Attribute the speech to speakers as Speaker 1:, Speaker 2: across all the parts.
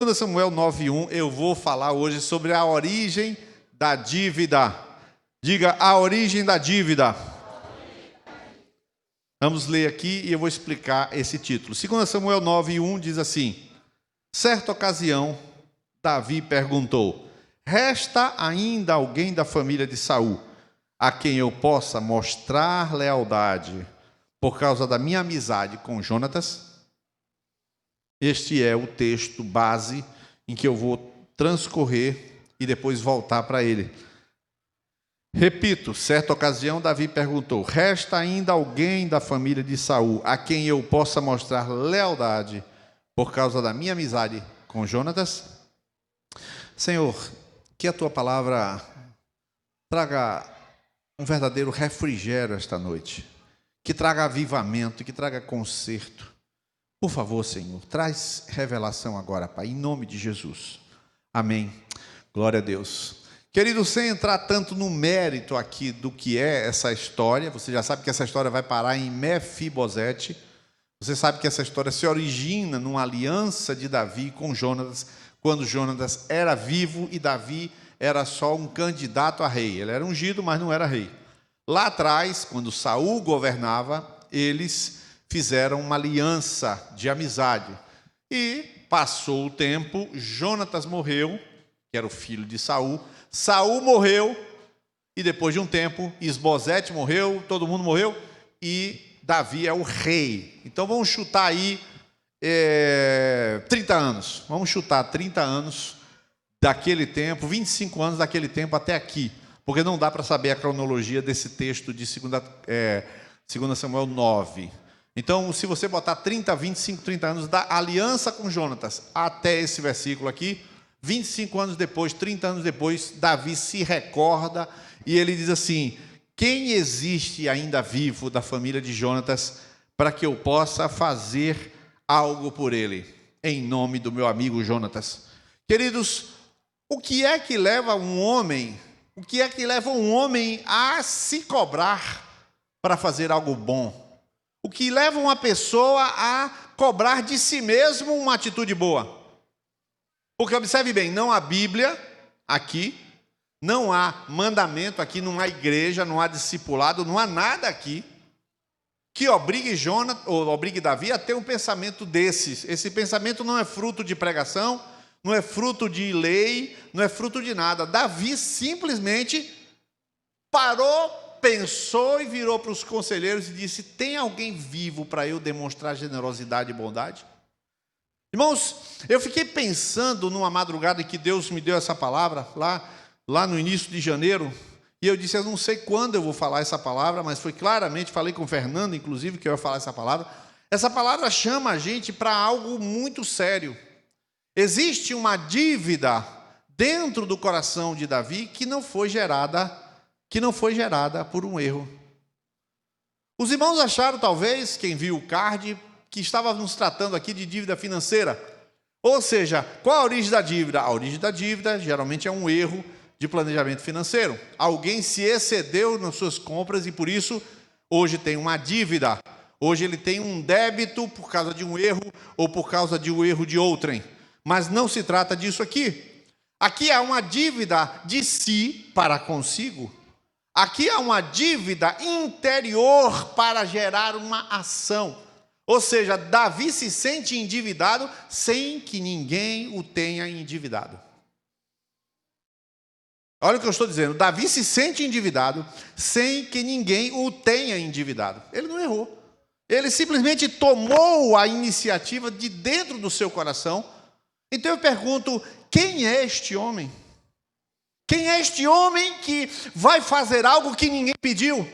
Speaker 1: 2 Samuel 9:1, eu vou falar hoje sobre a origem da dívida. Diga, a origem da dívida. Vamos ler aqui e eu vou explicar esse título. 2 Samuel 9:1 diz assim: certa ocasião, Davi perguntou: resta ainda alguém da família de Saul, a quem eu possa mostrar lealdade por causa da minha amizade com Jonatas? Este é o texto base em que eu vou transcorrer e depois voltar para ele. Repito, certa ocasião Davi perguntou: resta ainda alguém da família de Saul a quem eu possa mostrar lealdade por causa da minha amizade com Jonatas? Senhor, que a tua palavra traga um verdadeiro refrigério esta noite, que traga avivamento, que traga conserto. Por favor, Senhor, traz revelação agora, Pai, em nome de Jesus. Amém. Glória a Deus. Querido, sem entrar tanto no mérito aqui do que é essa história, você já sabe que essa história vai parar em Mefibosete. Você sabe que essa história se origina numa aliança de Davi com Jonatas, quando Jonatas era vivo e Davi era só um candidato a rei. Ele era ungido, mas não era rei. Lá atrás, quando Saul governava, eles fizeram uma aliança de amizade. E passou o tempo, Jonatas morreu, que era o filho de Saul. Saul morreu, e depois de um tempo, Isbosete morreu, todo mundo morreu, e Davi é o rei. Então vamos chutar aí 30 anos. Vamos chutar 30 anos daquele tempo, 25 anos daquele tempo até aqui, porque não dá para saber a cronologia desse texto de 2 Samuel 9. Então, se você botar 30, 25, 30 anos da aliança com Jonatas até esse versículo aqui, 25 anos depois, 30 anos depois, Davi se recorda e ele diz assim: quem existe ainda vivo da família de Jonatas para que eu possa fazer algo por ele, em nome do meu amigo Jonatas? Queridos, o que é que leva um homem a se cobrar para fazer algo bom? O que leva uma pessoa a cobrar de si mesmo uma atitude boa? Porque observe bem, não há Bíblia aqui, não há mandamento aqui, não há igreja, não há discipulado, não há nada aqui que obrigue Davi a ter um pensamento desses. Esse pensamento não é fruto de pregação, não é fruto de lei, não é fruto de nada. Davi simplesmente parou, pensou e virou para os conselheiros e disse: tem alguém vivo para eu demonstrar generosidade e bondade? Irmãos, eu fiquei pensando numa madrugada em que Deus me deu essa palavra, lá no início de janeiro, e eu disse: eu não sei quando eu vou falar essa palavra, mas foi claramente, falei com o Fernando, inclusive, que eu ia falar essa palavra. Essa palavra chama a gente para algo muito sério. Existe uma dívida dentro do coração de Davi que não foi gerada por um erro. Os irmãos acharam, talvez, quem viu o card, que estávamos tratando aqui de dívida financeira. Ou seja, qual a origem da dívida? A origem da dívida geralmente é um erro de planejamento financeiro. Alguém se excedeu nas suas compras e por isso hoje tem uma dívida. Hoje ele tem um débito por causa de um erro ou por causa de um erro de outrem. Mas não se trata disso aqui. Aqui há uma dívida de si para consigo. Aqui há uma dívida interior para gerar uma ação. Ou seja, Davi se sente endividado sem que ninguém o tenha endividado. Olha o que eu estou dizendo. Davi se sente endividado sem que ninguém o tenha endividado. Ele não errou. Ele simplesmente tomou a iniciativa de dentro do seu coração. Então eu pergunto: quem é este homem? Quem é este homem que vai fazer algo que ninguém pediu?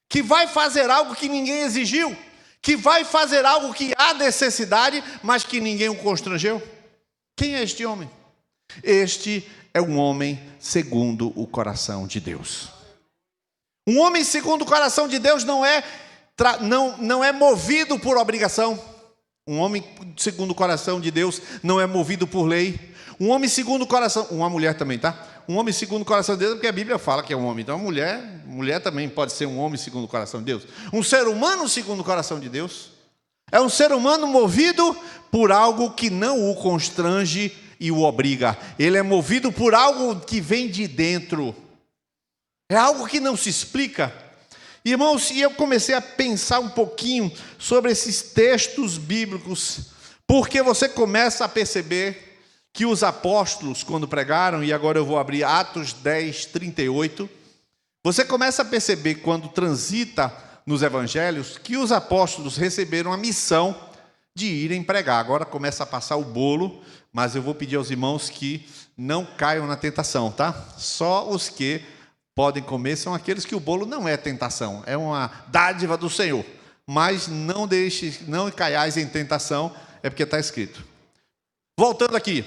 Speaker 1: Que vai fazer algo que ninguém exigiu? Que vai fazer algo que há necessidade, mas que ninguém o constrangeu? Quem é este homem? Este é um homem segundo o coração de Deus. Um homem segundo o coração de Deus não é movido por obrigação. Um homem segundo o coração de Deus não é movido por lei. Um homem segundo o coração, uma mulher também, tá? Um homem segundo o coração de Deus, porque a Bíblia fala que é um homem. Então, mulher também pode ser um homem segundo o coração de Deus. Um ser humano segundo o coração de Deus. É um ser humano movido por algo que não o constrange e o obriga. Ele é movido por algo que vem de dentro. É algo que não se explica. Irmãos, e eu comecei a pensar um pouquinho sobre esses textos bíblicos, porque você começa a perceber que os apóstolos, quando pregaram, e agora eu vou abrir Atos 10, 38, você começa a perceber, quando transita nos evangelhos, que os apóstolos receberam a missão de irem pregar. Agora começa a passar o bolo, mas eu vou pedir aos irmãos que não caiam na tentação, tá? Só os que podem comer são aqueles que o bolo não é tentação, é uma dádiva do Senhor. Mas não caiais em tentação, é porque está escrito. Voltando aqui,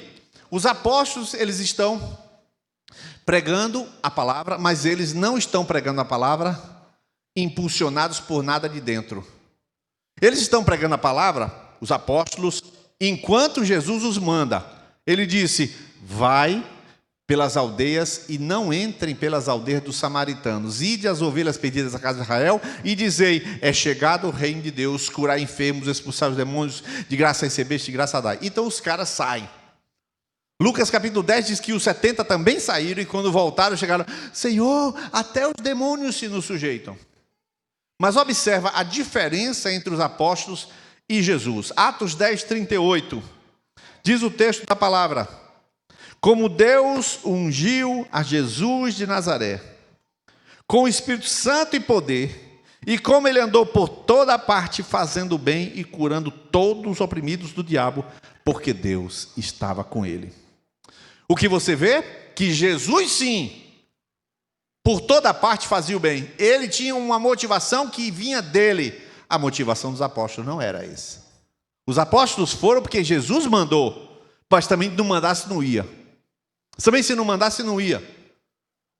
Speaker 1: os apóstolos, eles estão pregando a palavra, mas eles não estão pregando a palavra impulsionados por nada de dentro. Eles estão pregando a palavra, os apóstolos, enquanto Jesus os manda. Ele disse: vai pelas aldeias e não entrem pelas aldeias dos samaritanos. Ide as ovelhas perdidas da casa de Israel e dizei: é chegado o reino de Deus, curar enfermos, expulsar os demônios, de graça recebeste, de graça dai. Então os caras saem. Lucas capítulo 10 diz que os 70 também saíram e quando voltaram chegaram: Senhor, até os demônios se nos sujeitam. Mas observa a diferença entre os apóstolos e Jesus. Atos 10, 38, diz o texto da palavra: como Deus ungiu a Jesus de Nazaré, com o Espírito Santo e poder, e como ele andou por toda parte fazendo bem e curando todos os oprimidos do diabo, porque Deus estava com ele. O que você vê? Que Jesus sim, por toda parte fazia o bem. Ele tinha uma motivação que vinha dele. A motivação dos apóstolos não era essa. Os apóstolos foram porque Jesus mandou, mas também não mandasse não ia. Também se não mandasse não ia.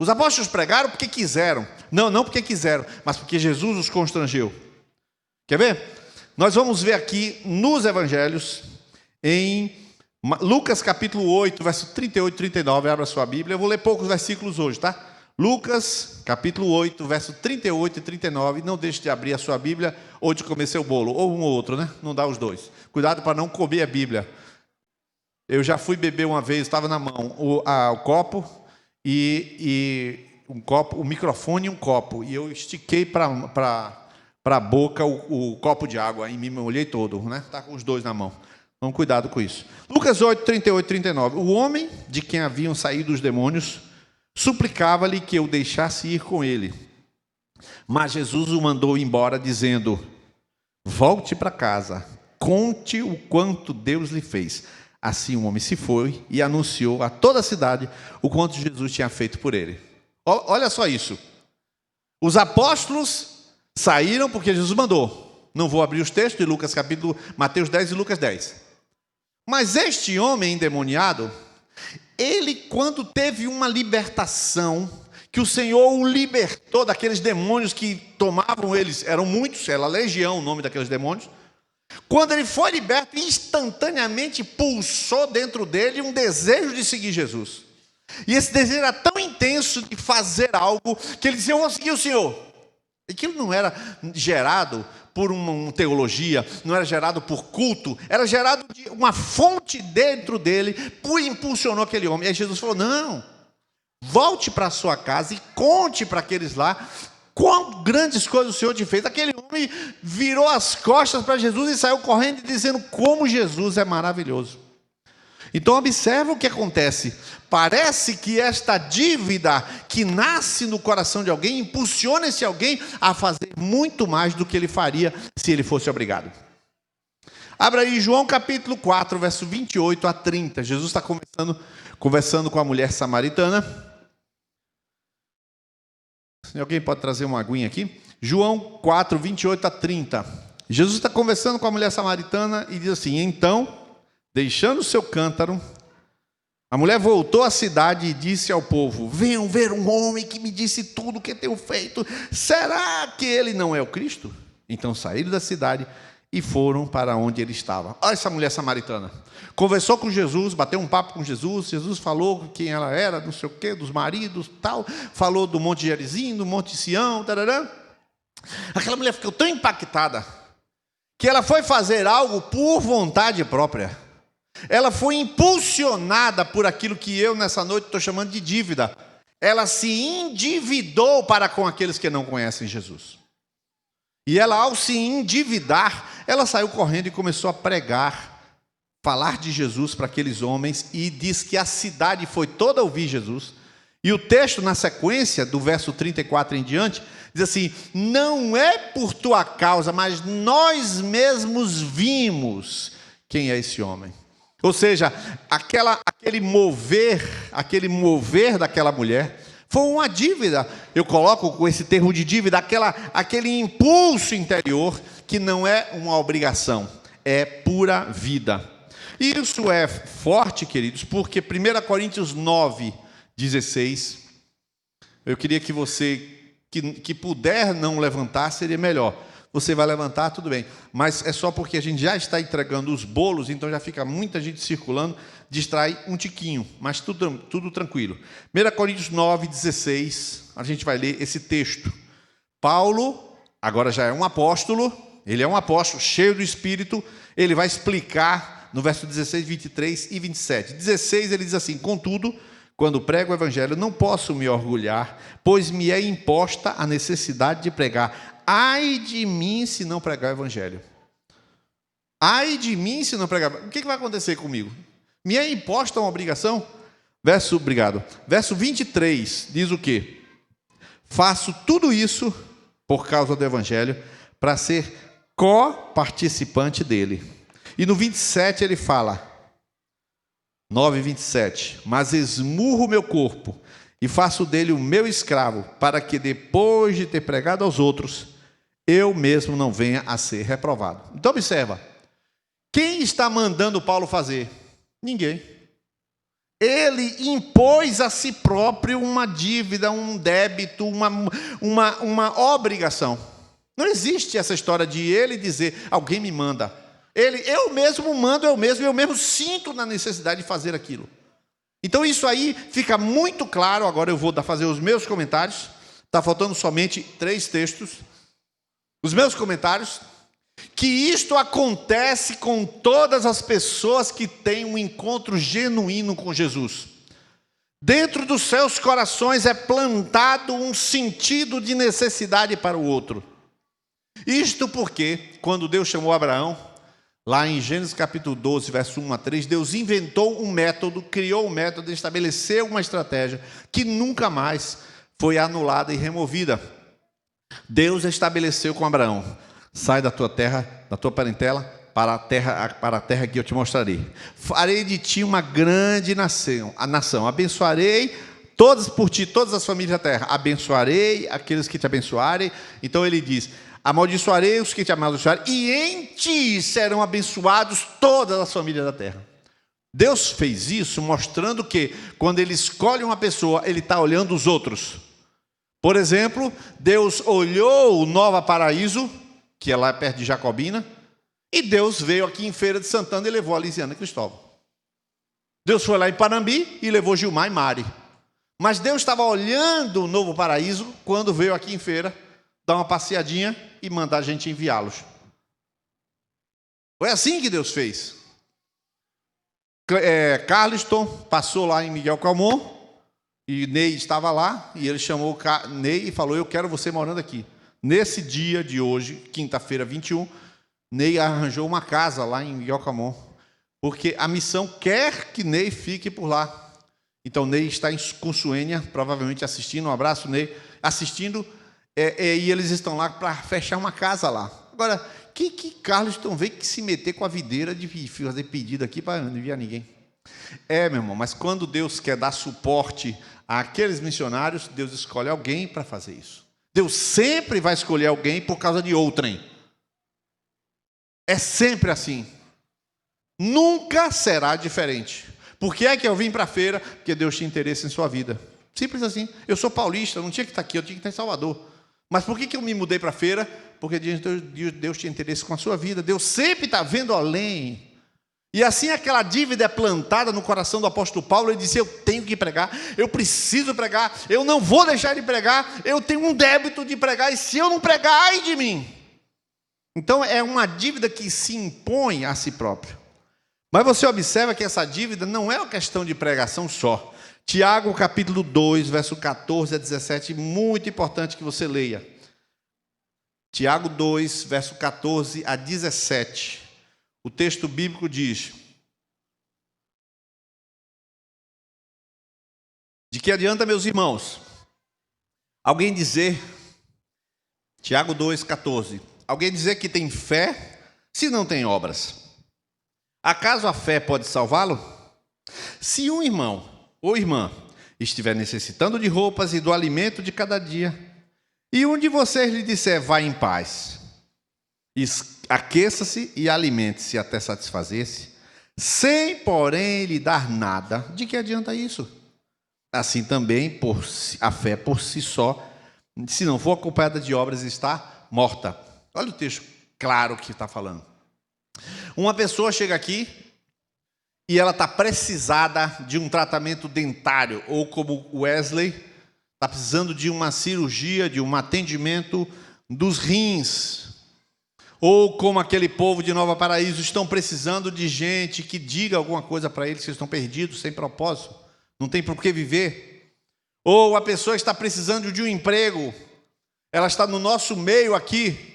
Speaker 1: Os apóstolos pregaram porque quiseram. Não porque quiseram, mas porque Jesus os constrangeu. Quer ver? Nós vamos ver aqui nos evangelhos, em Lucas capítulo 8, verso 38 e 39, abra sua Bíblia. Eu vou ler poucos versículos hoje, tá? Lucas capítulo 8, verso 38 e 39. Não deixe de abrir a sua Bíblia ou de comer seu bolo, ou um ou outro, né? Não dá os dois. Cuidado para não comer a Bíblia. Eu já fui beber uma vez, estava na mão o copo e um copo, o microfone e um copo. E eu estiquei para a boca o copo de água e me molhei todo, né? Está com os dois na mão. Então, cuidado com isso. Lucas 8, 38 e 39. O homem de quem haviam saído os demônios suplicava-lhe que eu deixasse ir com ele. Mas Jesus o mandou embora, dizendo: volte para casa, conte o quanto Deus lhe fez. Assim o homem se foi e anunciou a toda a cidade o quanto Jesus tinha feito por ele. Olha só isso. Os apóstolos saíram porque Jesus mandou. Não vou abrir os textos de Mateus 10 e Lucas 10. Mas este homem endemoniado, ele, quando teve uma libertação, que o Senhor o libertou daqueles demônios que tomavam eles, eram muitos, era legião o nome daqueles demônios. Quando ele foi liberto, instantaneamente pulsou dentro dele um desejo de seguir Jesus. E esse desejo era tão intenso de fazer algo, que ele dizia: eu vou seguir o Senhor. Aquilo não era gerado por uma teologia, não era gerado por culto, era gerado de uma fonte dentro dele, que impulsionou aquele homem. E aí Jesus falou: não, volte para a sua casa e conte para aqueles lá quão grandes coisas o Senhor te fez. Aquele homem virou as costas para Jesus e saiu correndo dizendo como Jesus é maravilhoso. Então observa o que acontece. Parece que esta dívida que nasce no coração de alguém impulsiona esse alguém a fazer muito mais do que ele faria se ele fosse obrigado. Abra aí João capítulo 4, verso 28 a 30. Jesus está conversando com a mulher samaritana. Alguém pode trazer uma aguinha aqui? João 4, 28 a 30. Jesus está conversando com a mulher samaritana e diz assim: então, deixando o seu cântaro, a mulher voltou à cidade e disse ao povo: venham ver um homem que me disse tudo o que tenho feito. Será que ele não é o Cristo? Então saíram da cidade e foram para onde ele estava. Olha essa mulher samaritana. Conversou com Jesus, bateu um papo com Jesus. Jesus falou quem ela era, não sei o quê, dos maridos, tal. Falou do Monte Gerizim, do Monte Sião, tarará. Aquela mulher ficou tão impactada que ela foi fazer algo por vontade própria. Ela foi impulsionada por aquilo que eu nessa noite estou chamando de dívida. Ela se endividou para com aqueles que não conhecem Jesus. E ela, ao se endividar, ela saiu correndo e começou a pregar, falar de Jesus para aqueles homens, e diz que a cidade foi toda a ouvir Jesus. E o texto, na sequência, do verso 34 em diante, diz assim: não é por tua causa, mas nós mesmos vimos quem é esse homem. Ou seja, aquele mover daquela mulher foi uma dívida. Eu coloco com esse termo de dívida aquele impulso interior que não é uma obrigação, é pura vida. E isso é forte, queridos, porque 1 Coríntios 9:16, eu queria que você que puder não levantar, seria melhor. Você vai levantar, tudo bem, mas é só porque a gente já está entregando os bolos, então já fica muita gente circulando, distrai um tiquinho, mas tudo tranquilo. 1 Coríntios 9:16, a gente vai ler esse texto. Paulo, agora já é um apóstolo, ele é um apóstolo cheio do Espírito, ele vai explicar no verso 16, 23 e 27. 16 ele diz assim: contudo, quando prego o evangelho, não posso me orgulhar, pois me é imposta a necessidade de pregar. Ai de mim se não pregar o evangelho. Ai de mim se não pregar. O que vai acontecer comigo? Me é imposta uma obrigação? Verso 23 diz o quê? Faço tudo isso por causa do evangelho, para ser co-participante dele. E no 27 ele fala, 9:27, mas esmurro o meu corpo e faço dele o meu escravo, para que depois de ter pregado aos outros, eu mesmo não venha a ser reprovado. Então observa, quem está mandando Paulo fazer? Ninguém. Ele impôs a si próprio uma dívida, um débito, uma obrigação. Não existe essa história de ele dizer, alguém me manda. Eu mesmo mando, eu mesmo sinto na necessidade de fazer aquilo. Então isso aí fica muito claro. Agora eu vou fazer os meus comentários. Está faltando somente 3 textos. Os meus comentários. Que isto acontece com todas as pessoas que têm um encontro genuíno com Jesus. Dentro dos seus corações é plantado um sentido de necessidade para o outro. Isto porque, quando Deus chamou Abraão, lá em Gênesis capítulo 12, verso 1 a 3, Deus inventou um método, criou um método, estabeleceu uma estratégia que nunca mais foi anulada e removida. Deus estabeleceu com Abraão: sai da tua terra, da tua parentela, para a terra que eu te mostrarei. Farei de ti uma grande nação, abençoarei por ti todas as famílias da terra, abençoarei aqueles que te abençoarem. Então ele diz: amaldiçoarei os que te amaldiçoarem, e em ti serão abençoados todas as famílias da terra. Deus fez isso mostrando que, quando ele escolhe uma pessoa, ele está olhando os outros. Por exemplo, Deus olhou o Nova Paraíso, que é lá perto de Jacobina, e Deus veio aqui em Feira de Santana e levou a Lisiana Cristóvão. Deus foi lá em Panambi e levou Gilmar e Mari. Mas Deus estava olhando o Novo Paraíso quando veio aqui em Feira dar uma passeadinha e mandar a gente enviá-los. Foi assim que Deus fez. Carliston passou lá em Miguel Calmon, e Ney estava lá, e ele chamou Ney e falou: eu quero você morando aqui. Nesse dia de hoje, quinta-feira 21, Ney arranjou uma casa lá em Miguel Calmon, porque a missão quer que Ney fique por lá. Então Ney está em Consuênia, provavelmente assistindo. Um abraço, Ney, assistindo. E eles estão lá para fechar uma casa lá. Agora, que Carliston veio que se meter com a videira de fazer pedido aqui para não enviar ninguém? Meu irmão, mas quando Deus quer dar suporte àqueles missionários, Deus escolhe alguém para fazer isso. Deus sempre vai escolher alguém por causa de outrem. É sempre assim. Nunca será diferente. Por que é que eu vim para a feira? Porque Deus tinha interesse em sua vida. Simples assim. Eu sou paulista, eu não tinha que estar aqui, eu tinha que estar em Salvador. Mas por que eu me mudei para a feira? Porque Deus tinha interesse com a sua vida. Deus sempre está vendo além. E assim aquela dívida é plantada no coração do apóstolo Paulo. Ele disse: eu tenho que pregar, eu preciso pregar, eu não vou deixar de pregar, eu tenho um débito de pregar, e se eu não pregar, ai de mim. Então é uma dívida que se impõe a si próprio. Mas você observa que essa dívida não é uma questão de pregação só. Tiago capítulo 2, verso 14 a 17, muito importante que você leia. Tiago 2, verso 14 a 17. O texto bíblico diz: de que adianta, meus irmãos, alguém dizer, Tiago 2, 14, alguém dizer que tem fé se não tem obras? Acaso a fé pode salvá-lo? Se um irmão ou irmã estiver necessitando de roupas e do alimento de cada dia, e um de vocês lhe disser, vá em paz, aqueça-se e alimente-se até satisfazer-se, sem, porém, lhe dar nada, de que adianta isso? Assim também, a fé por si só, se não for acompanhada de obras, está morta. Olha o texto claro que está falando. Uma pessoa chega aqui e ela está precisada de um tratamento dentário, ou como Wesley, está precisando de uma cirurgia, de um atendimento dos rins, ou como aquele povo de Nova Paraíso, estão precisando de gente que diga alguma coisa para eles, que estão perdidos, sem propósito, não tem por que viver. Ou a pessoa está precisando de um emprego, ela está no nosso meio aqui,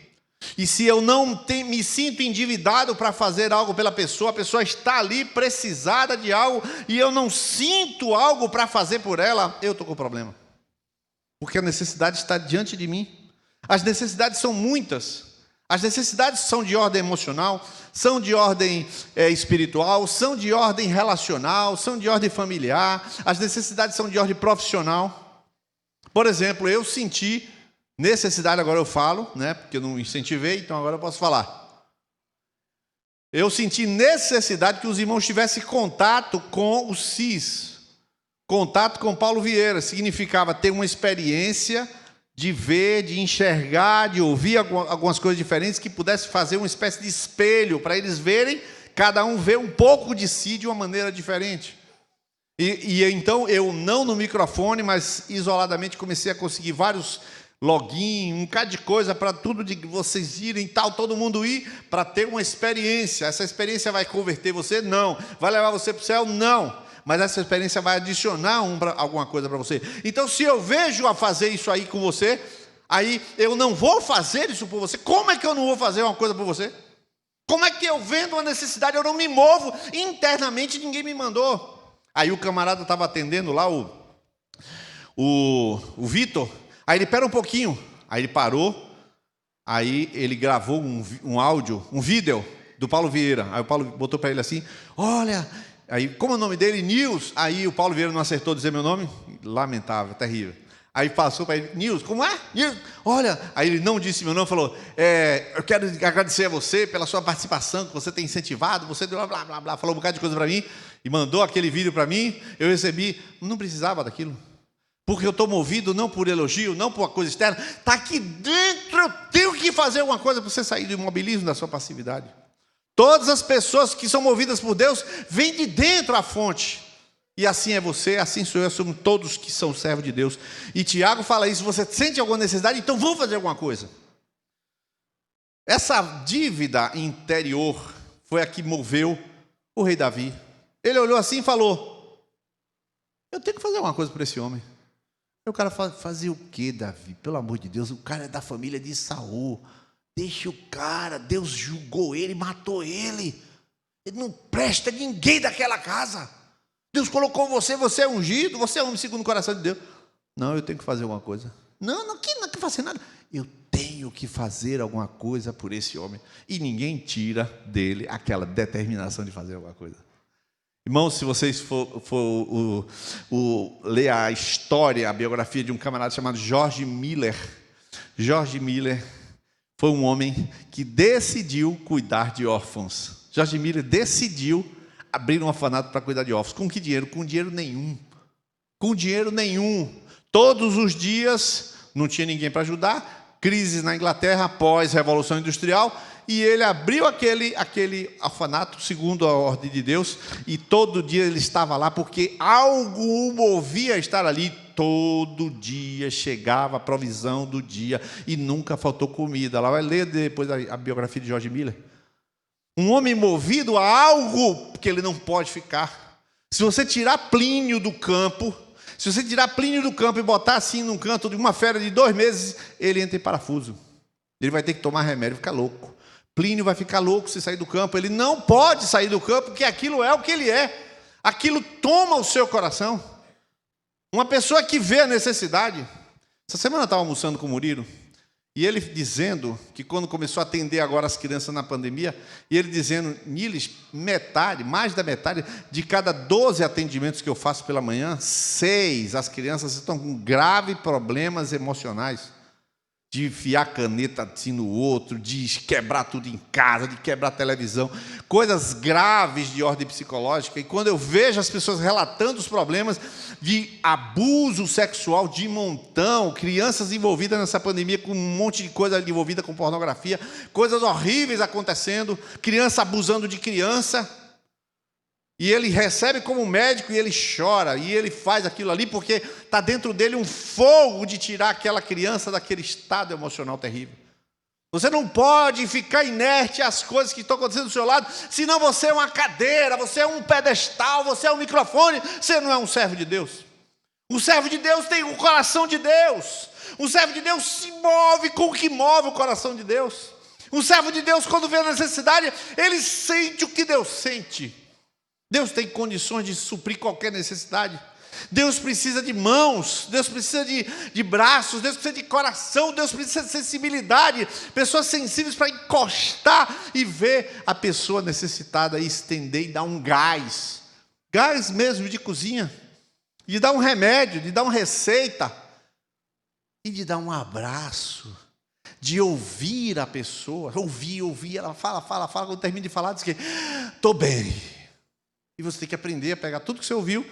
Speaker 1: e se eu não me sinto endividado para fazer algo pela pessoa, a pessoa está ali precisada de algo, e eu não sinto algo para fazer por ela, eu estou com problema. Porque a necessidade está diante de mim. As necessidades são muitas. As necessidades são de ordem emocional, são de ordem espiritual, são de ordem relacional, são de ordem familiar, as necessidades são de ordem profissional. Por exemplo, eu senti necessidade, agora eu falo, né, porque eu não incentivei, então agora eu posso falar. Eu senti necessidade que os irmãos tivessem contato com o CIS, contato com Paulo Vieira, significava ter uma experiência de ver, de enxergar, de ouvir algumas coisas diferentes, que pudesse fazer uma espécie de espelho, para eles verem, cada um ver um pouco de si de uma maneira diferente. E então eu, não no microfone, mas isoladamente, comecei a conseguir vários login, um bocado de coisa para tudo de vocês irem e tal, todo mundo ir, para ter uma experiência. Essa experiência vai converter você? Não. Vai levar você para o céu? Não. Mas essa experiência vai adicionar alguma coisa para você. Então, se eu vejo a fazer isso aí com você, aí eu não vou fazer isso por você. Como é que eu não vou fazer uma coisa por você? Como é que eu vendo uma necessidade, eu não me movo? Internamente ninguém me mandou. Aí o camarada estava atendendo lá, o Vitor. Aí ele, pera um pouquinho. Aí ele parou. Aí ele gravou um áudio, um vídeo do Paulo Vieira. Aí o Paulo botou para ele assim, olha... Aí, como é o nome dele? Nils. Aí o Paulo Vieira não acertou dizer meu nome? Lamentável, terrível. Aí passou para ele, Nils, como é? Nils, olha. Aí ele não disse meu nome, falou, eu quero agradecer a você pela sua participação, que você tem incentivado, você deu blá, blá, blá, falou um bocado de coisa para mim, e mandou aquele vídeo para mim, eu recebi, não precisava daquilo. Porque eu estou movido não por elogio, não por uma coisa externa, está aqui dentro, eu tenho que fazer alguma coisa para você sair do imobilismo da sua passividade. Todas as pessoas que são movidas por Deus, vêm de dentro a fonte. E assim é você, assim sou eu, somos todos que são servos de Deus. E Tiago fala isso, você sente alguma necessidade, então vamos fazer alguma coisa. Essa dívida interior foi a que moveu o rei Davi. Ele olhou assim e falou, eu tenho que fazer alguma coisa por esse homem. E o cara fazia o quê, Davi? Pelo amor de Deus, o cara é da família de Saul. Deixa o cara, Deus julgou ele, matou ele. Ele não presta ninguém daquela casa. Deus colocou você, você é ungido, você é homem segundo o coração de Deus. Não, eu tenho que fazer alguma coisa. Não tem que fazer nada. Eu tenho que fazer alguma coisa por esse homem. E ninguém tira dele aquela determinação de fazer alguma coisa. Irmãos, se vocês for ler a história, a biografia de um camarada chamado George Miller. George Miller foi um homem que decidiu cuidar de órfãos. George Miller decidiu abrir um orfanato para cuidar de órfãos. Com que dinheiro? Com dinheiro nenhum. Com dinheiro nenhum. Todos os dias, não tinha ninguém para ajudar, crises na Inglaterra após a Revolução Industrial, e ele abriu aquele orfanato, segundo a ordem de Deus, e todo dia ele estava lá, porque algo o movia a estar ali. todo dia chegava a provisão do dia e nunca faltou comida. Ela vai ler depois a biografia de George Miller. Um homem movido a algo que ele não pode ficar. Se você tirar Plínio do campo, e botar assim num canto de uma férias de 2 meses, ele entra em parafuso. Ele vai ter que tomar remédio e ficar louco. Plínio vai ficar louco se sair do campo. Ele não pode sair do campo, porque aquilo é o que ele é. Aquilo toma o seu coração. Uma pessoa que vê a necessidade. Essa semana eu estava almoçando com o Murilo, e ele dizendo que quando começou a atender agora as crianças na pandemia, e ele dizendo, Niles, mais da metade, de cada 12 atendimentos que eu faço pela manhã, 6, as crianças estão com graves problemas emocionais. De enfiar caneta assim no outro, de quebrar tudo em casa, de quebrar a televisão, coisas graves de ordem psicológica. E quando eu vejo as pessoas relatando os problemas de abuso sexual de montão, crianças envolvidas nessa pandemia com um monte de coisa envolvida com pornografia, coisas horríveis acontecendo, criança abusando de criança, e ele recebe como médico e ele chora, e ele faz aquilo ali porque está dentro dele um fogo de tirar aquela criança daquele estado emocional terrível. Você não pode ficar inerte às coisas que estão acontecendo do seu lado, senão você é uma cadeira, você é um pedestal, você é um microfone, você não é um servo de Deus. O servo de Deus tem o coração de Deus. O servo de Deus se move com o que move o coração de Deus. O servo de Deus, quando vê a necessidade, ele sente o que Deus sente. Deus tem condições de suprir qualquer necessidade. Deus precisa de mãos, Deus precisa de braços, Deus precisa de coração, Deus precisa de sensibilidade, pessoas sensíveis para encostar e ver a pessoa necessitada e estender e dar um gás mesmo de cozinha, de dar um remédio, de dar uma receita e de dar um abraço, de ouvir a pessoa, ouvir, ela fala, quando termina de falar, diz que estou bem. E você tem que aprender a pegar tudo que você ouviu,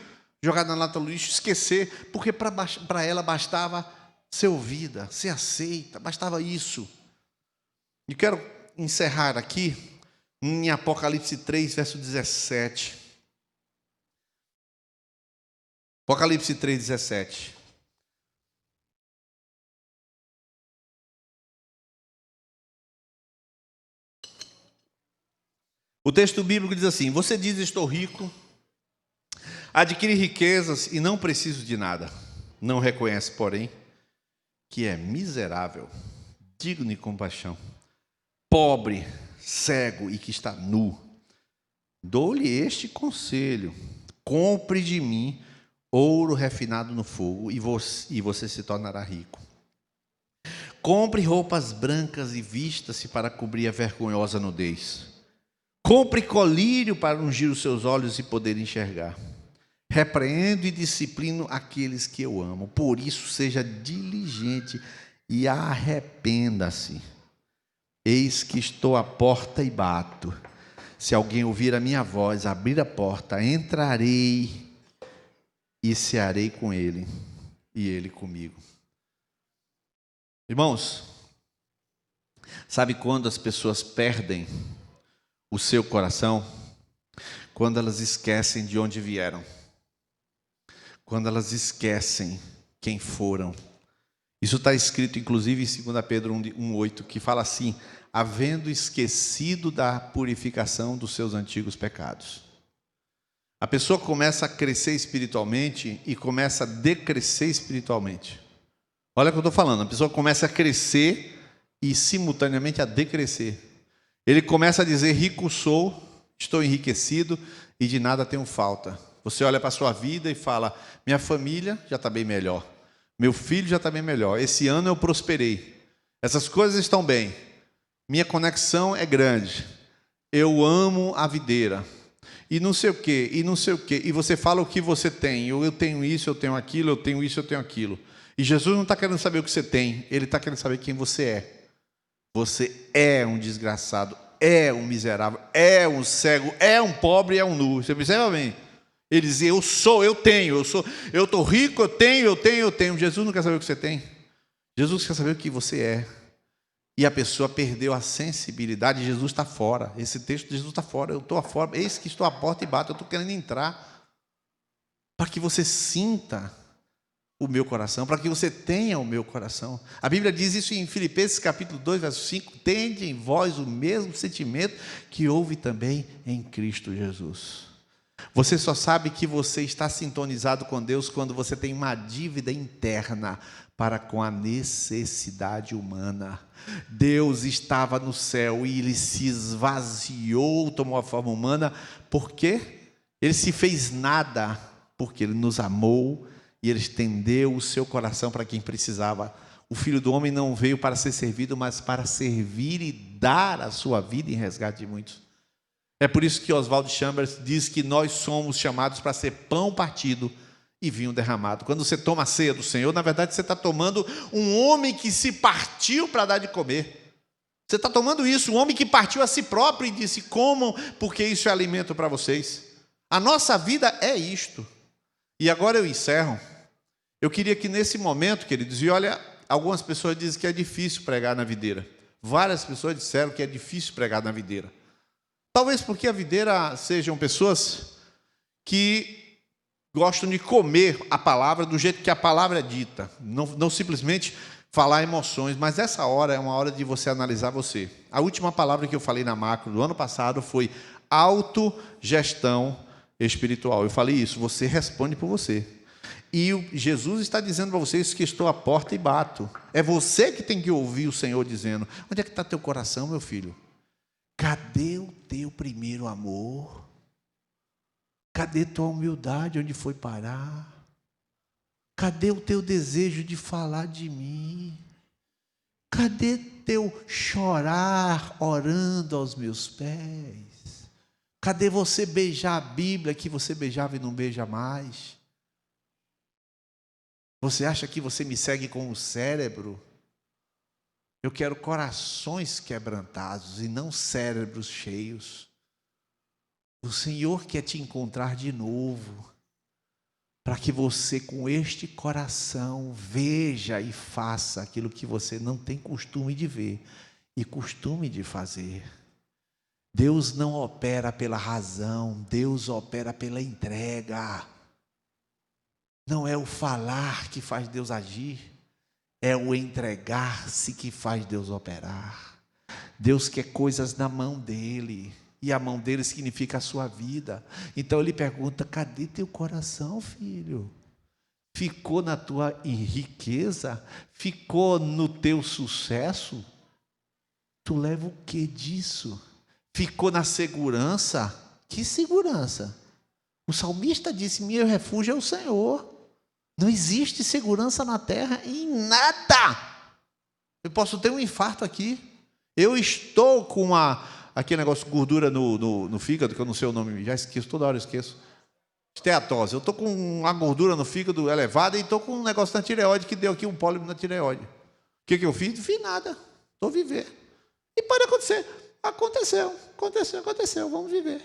Speaker 1: jogar na lata do lixo, esquecer, porque para ela bastava ser ouvida, ser aceita, bastava isso. E quero encerrar aqui em Apocalipse 3, verso 17. Apocalipse 3, 17. O texto bíblico diz assim: você diz, estou rico, adquiri riquezas e não preciso de nada. Não reconhece, porém, que é miserável, digno de compaixão, pobre, cego e que está nu. Dou-lhe este conselho: compre de mim ouro refinado no fogo e você se tornará rico. Compre roupas brancas e vista-se para cobrir a vergonhosa nudez. Compre colírio para ungir os seus olhos e poder enxergar. Repreendo e disciplino aqueles que eu amo. Por isso, seja diligente e arrependa-se. Eis que estou à porta e bato. Se alguém ouvir a minha voz, abrir a porta, entrarei e cearei com ele e ele comigo. Irmãos, sabe quando as pessoas perdem o seu coração? Quando elas esquecem de onde vieram, quando elas esquecem quem foram. Isso está escrito inclusive em 2 Pedro 1,8, que fala assim: havendo esquecido da purificação dos seus antigos pecados. A pessoa começa a crescer espiritualmente e começa a decrescer espiritualmente. Olha o que eu estou falando, a pessoa começa a crescer e simultaneamente a decrescer. Ele começa a dizer: rico sou, estou enriquecido e de nada tenho falta. Você olha para a sua vida e fala: minha família já está bem melhor, meu filho já está bem melhor, esse ano eu prosperei, essas coisas estão bem, minha conexão é grande, eu amo a videira, e não sei o quê, e não sei o quê. E você fala o que você tem: eu tenho isso, eu tenho aquilo, eu tenho isso, eu tenho aquilo. E Jesus não está querendo saber o que você tem, Ele está querendo saber quem você é. Você é um desgraçado, é um miserável, é um cego, é um pobre, é um nu. Você percebe bem? Ele dizia: eu estou rico, eu tenho. Jesus não quer saber o que você tem. Jesus quer saber o que você é. E a pessoa perdeu a sensibilidade. Jesus está fora. Esse texto de Jesus está fora. Eu estou fora. Eis que estou à porta e bato. Eu estou querendo entrar para que você sinta o meu coração, para que você tenha o meu coração. A Bíblia diz isso em Filipenses capítulo 2, verso 5, tende em vós o mesmo sentimento que houve também em Cristo Jesus. Você só sabe que você está sintonizado com Deus quando você tem uma dívida interna para com a necessidade humana. Deus estava no céu e Ele se esvaziou, tomou a forma humana. Por quê? Ele se fez nada, porque Ele nos amou e Ele estendeu o seu coração para quem precisava. O Filho do Homem não veio para ser servido, mas para servir e dar a sua vida em resgate de muitos. É por isso que Oswald Chambers diz que nós somos chamados para ser pão partido e vinho derramado. Quando você toma a ceia do Senhor, na verdade você está tomando um homem que se partiu para dar de comer. Você está tomando isso, um homem que partiu a si próprio e disse, comam, porque isso é alimento para vocês. A nossa vida é isto. E agora eu encerro. Eu queria que nesse momento, queridos, e olha, algumas pessoas dizem que é difícil pregar na videira. Várias pessoas disseram que é difícil pregar na videira. Talvez porque a videira sejam pessoas que gostam de comer a palavra do jeito que a palavra é dita. Não simplesmente falar emoções, mas essa hora é uma hora de você analisar você. A última palavra que eu falei na macro do ano passado foi autogestão espiritual. Eu falei isso, você responde por você. E Jesus está dizendo para vocês que estou à porta e bato. É você que tem que ouvir o Senhor dizendo, onde é que está teu coração, meu filho? Cadê o teu primeiro amor? Cadê tua humildade, onde foi parar? Cadê o teu desejo de falar de mim? Cadê teu chorar orando aos meus pés? Cadê você beijar a Bíblia que você beijava e não beija mais? Você acha que você me segue com o cérebro? Eu quero corações quebrantados e não cérebros cheios. O Senhor quer te encontrar de novo, para que você com este coração veja e faça aquilo que você não tem costume de ver e costume de fazer. Deus não opera pela razão, Deus opera pela entrega. Não é o falar que faz Deus agir. É o entregar-se que faz Deus operar. Deus quer coisas na mão dEle. E a mão dEle significa a sua vida. Então Ele pergunta, cadê teu coração, filho? Ficou na tua riqueza? Ficou no teu sucesso? Tu leva o que disso? Ficou na segurança? Que segurança? O salmista disse, meu refúgio é o Senhor. Não existe segurança na terra em nada. Eu posso ter um infarto aqui. Eu estou com aquele negócio de gordura no fígado, que eu não sei o nome, já esqueço, toda hora eu esqueço. Esteatose. Eu estou com uma gordura no fígado elevada e estou com um negócio na tireoide que deu aqui um pólipo na tireoide. O que eu fiz? Não fiz nada. Estou vivendo. E pode acontecer. Aconteceu. Vamos viver.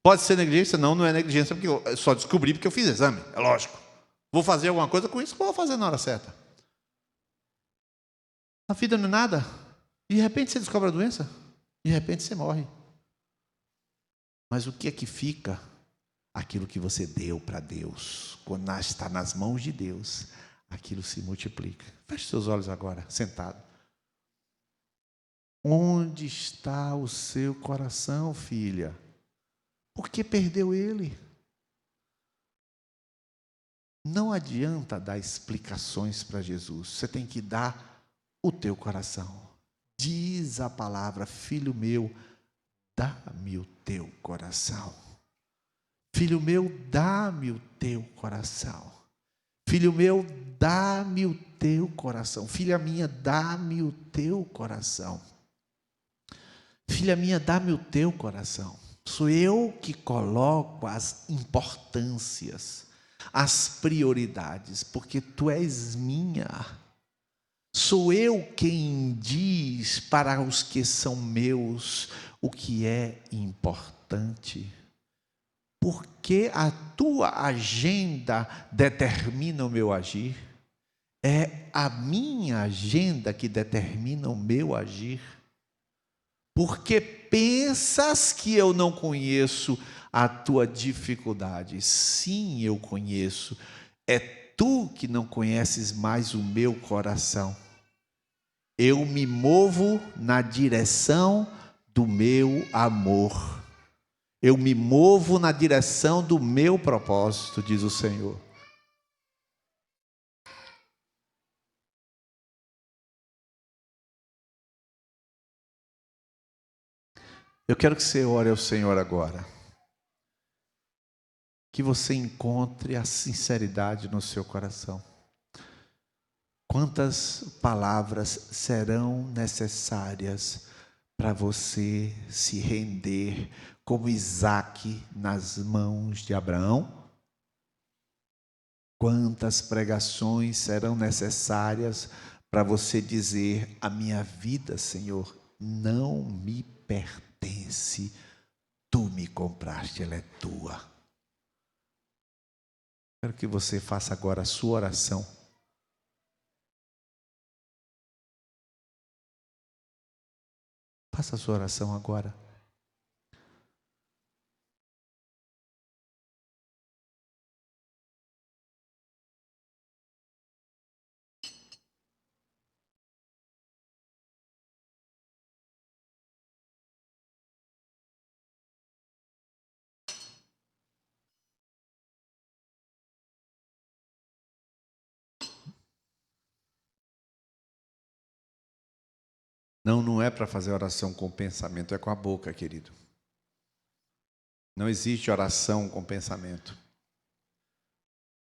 Speaker 1: Pode ser negligência? Não, não é negligência, porque eu só descobri porque eu fiz exame, é lógico. Vou fazer alguma coisa com isso? Vou fazer na hora certa. A vida não é nada. De repente você descobre a doença. De repente você morre. Mas o que é que fica? Aquilo que você deu para Deus. Quando está nas mãos de Deus, aquilo se multiplica. Feche seus olhos agora, sentado. Onde está o seu coração, filha? Por que perdeu ele? Não adianta dar explicações para Jesus. Você tem que dar o teu coração. Diz a palavra, filho meu, dá-me o teu coração. Filho meu, dá-me o teu coração. Filho meu, dá-me o teu coração. Filha minha, dá-me o teu coração. Filha minha, dá-me o teu coração. Sou eu que coloco as importâncias, as prioridades, porque tu és minha. Sou eu quem diz para os que são meus o que é importante. Porque a tua agenda determina o meu agir. É a minha agenda que determina o meu agir. Porque pensas que eu não conheço a tua dificuldade. Sim, eu conheço. É tu que não conheces mais o meu coração. Eu me movo na direção do meu amor. Eu me movo na direção do meu propósito, diz o Senhor. Eu quero que você ore ao Senhor agora. Que você encontre a sinceridade no seu coração. Quantas palavras serão necessárias para você se render como Isaque nas mãos de Abraão? Quantas pregações serão necessárias para você dizer: a minha vida, Senhor, não me pertence, tu me compraste, ela é tua. Quero que você faça agora a sua oração. Faça a sua oração agora. Não é para fazer oração com o pensamento, é com a boca, querido. Não existe oração com pensamento.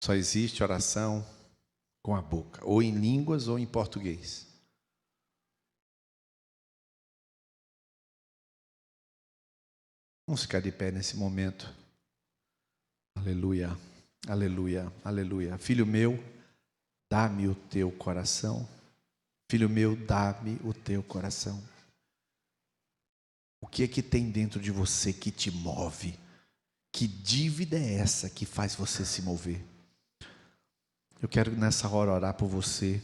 Speaker 1: Só existe oração com a boca, ou em línguas ou em português. Vamos ficar de pé nesse momento. Aleluia, aleluia, aleluia. Filho meu, dá-me o teu coração. Filho meu, dá-me o teu coração. O que é que tem dentro de você que te move? Que dívida é essa que faz você se mover? Eu quero nessa hora orar por você.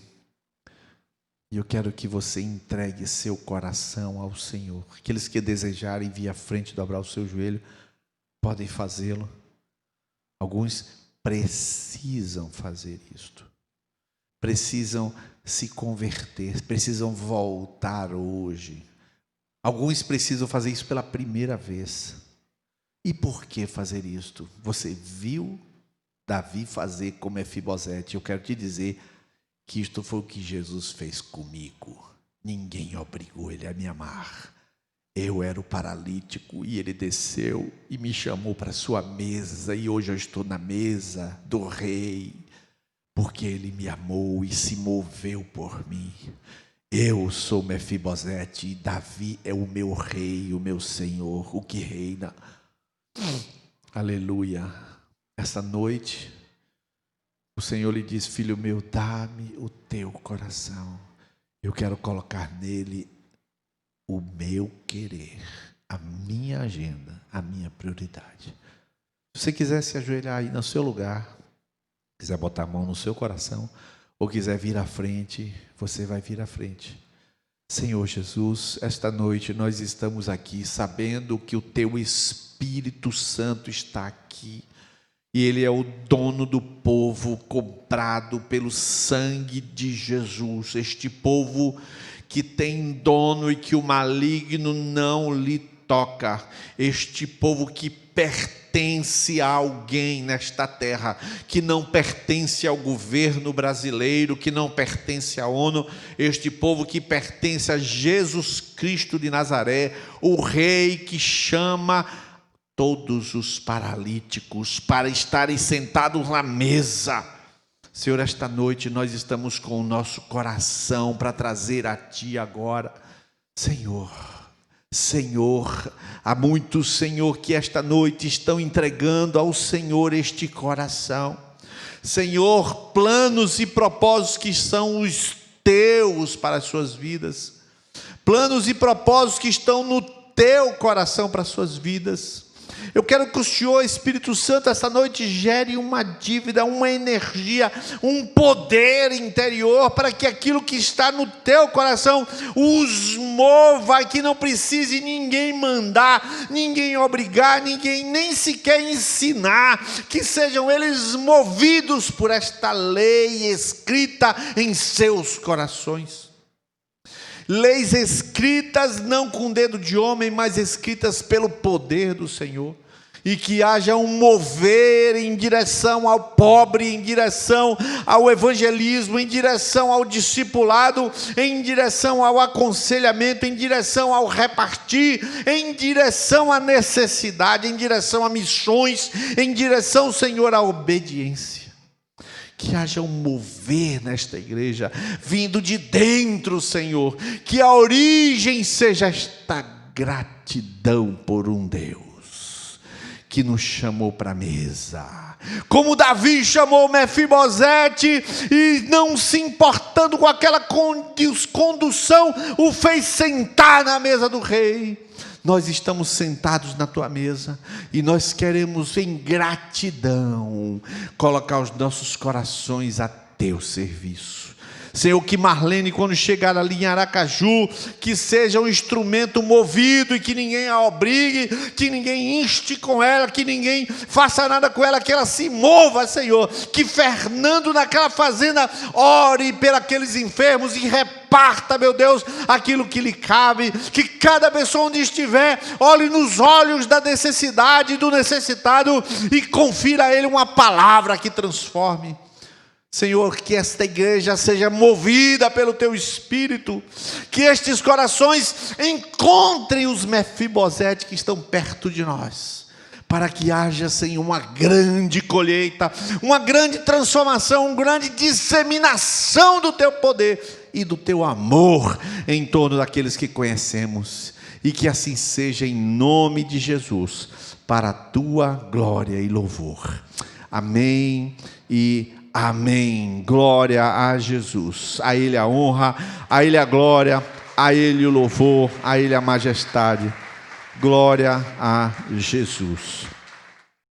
Speaker 1: E eu quero que você entregue seu coração ao Senhor. Aqueles que desejarem vir à frente, dobrar o seu joelho, podem fazê-lo. Alguns precisam fazer isto. Precisam se converter, precisam voltar hoje. Alguns precisam fazer isso pela primeira vez. E por que fazer isto? Você viu Davi fazer com Mefibosete. Eu quero te dizer que isto foi o que Jesus fez comigo. Ninguém obrigou ele a me amar. Eu era o paralítico e ele desceu e me chamou para sua mesa. E hoje eu estou na mesa do rei, porque ele me amou e se moveu por mim. Eu sou Mefibosete e Davi é o meu rei, o meu Senhor, o que reina. Aleluia. Essa noite, o Senhor lhe diz: filho meu, dá-me o teu coração. Eu quero colocar nele o meu querer, a minha agenda, a minha prioridade. Se você quiser se ajoelhar aí no seu lugar, quiser botar a mão no seu coração, ou quiser vir à frente, você vai vir à frente. Senhor Jesus, esta noite nós estamos aqui sabendo que o teu Espírito Santo está aqui. E ele é o dono do povo, comprado pelo sangue de Jesus. Este povo que tem dono e que o maligno não lhe toca. Este povo que pertence a alguém nesta terra, que não pertence ao governo brasileiro, que não pertence à ONU. Este povo que pertence a Jesus Cristo de Nazaré, o Rei que chama todos os paralíticos para estarem sentados na mesa. Senhor, esta noite nós estamos com o nosso coração para trazer a Ti agora. Senhor, há muitos, Senhor, que esta noite estão entregando ao Senhor este coração. Senhor, planos e propósitos que são os Teus para as suas vidas. Planos e propósitos que estão no Teu coração para as suas vidas. Eu quero que o Senhor, Espírito Santo, essa noite gere uma dívida, uma energia, um poder interior para que aquilo que está no teu coração os mova, que não precise ninguém mandar, ninguém obrigar, ninguém nem sequer ensinar, que sejam eles movidos por esta lei escrita em seus corações. Leis escritas não com dedo de homem, mas escritas pelo poder do Senhor. E que haja um mover em direção ao pobre, em direção ao evangelismo, em direção ao discipulado, em direção ao aconselhamento, em direção ao repartir, em direção à necessidade, em direção a missões, em direção, Senhor, à obediência. Que haja um mover nesta igreja, vindo de dentro, Senhor. Que a origem seja esta gratidão por um Deus que nos chamou para a mesa. Como Davi chamou Mefibosete e, não se importando com aquela condução, o fez sentar na mesa do rei. Nós estamos sentados na tua mesa e nós queremos, em gratidão, colocar os nossos corações a teu serviço. Senhor, que Marlene, quando chegar ali em Aracaju, que seja um instrumento movido e que ninguém a obrigue, que ninguém inste com ela, que ninguém faça nada com ela, que ela se mova, Senhor. Que Fernando, naquela fazenda, ore pelos enfermos e reparta, meu Deus, aquilo que lhe cabe. Que cada pessoa onde estiver, olhe nos olhos da necessidade, do necessitado, e confira a ele uma palavra que transforme. Senhor, que esta igreja seja movida pelo teu Espírito, que estes corações encontrem os Mefibosete que estão perto de nós, para que haja, Senhor, uma grande colheita, uma grande transformação, uma grande disseminação do teu poder e do teu amor em torno daqueles que conhecemos, e que assim seja em nome de Jesus, para a tua glória e louvor. Amém e amém. Glória a Jesus. A Ele a honra, a Ele a glória, a Ele o louvor, a Ele a majestade. Glória a Jesus.